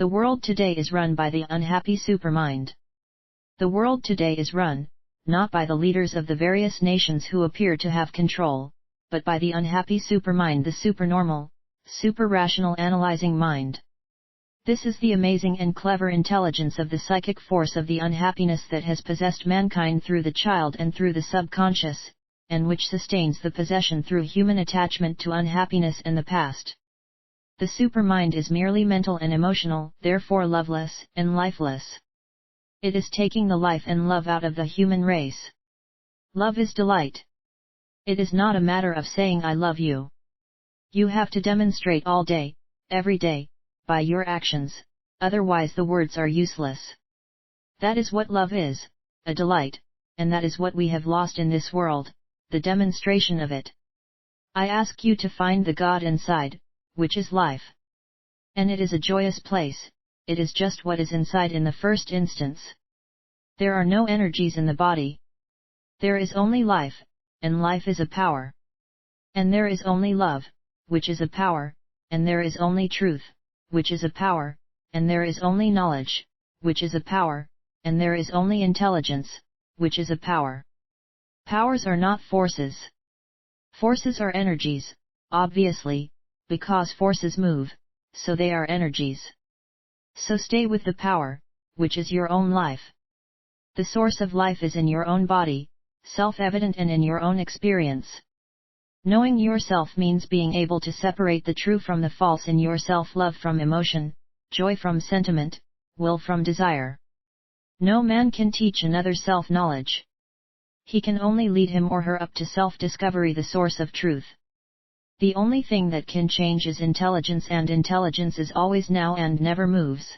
The world today is run by the unhappy supermind. The world today is run, not by the leaders of the various nations who appear to have control, but by the unhappy supermind, the supernormal, super-rational analyzing mind. This is the amazing and clever intelligence of the psychic force of the unhappiness that has possessed mankind through the child and through the subconscious, and which sustains the possession through human attachment to unhappiness and the past. The supermind is merely mental and emotional, therefore loveless and lifeless. It is taking the life and love out of the human race. Love is delight. It is not a matter of saying I love you. You have to demonstrate all day, every day, by your actions, otherwise the words are useless. That is what love is, a delight, and that is what we have lost in this world, the demonstration of it. I ask you to find the God inside, which is life. And it is a joyous place, it is just what is inside in the first instance. There are no energies in the body. There is only life, and life is a power. And there is only love, which is a power, and there is only truth, which is a power, and there is only knowledge, which is a power, and there is only intelligence, which is a power. Powers are not forces. Forces are energies, obviously, because forces move, so they are energies. So stay with the power, which is your own life. The source of life is in your own body, self-evident and in your own experience. Knowing yourself means being able to separate the true from the false in yourself, love from emotion, joy from sentiment, will from desire. No man can teach another self-knowledge. He can only lead him or her up to self-discovery, the source of truth. The only thing that can change is intelligence, and intelligence is always now and never moves.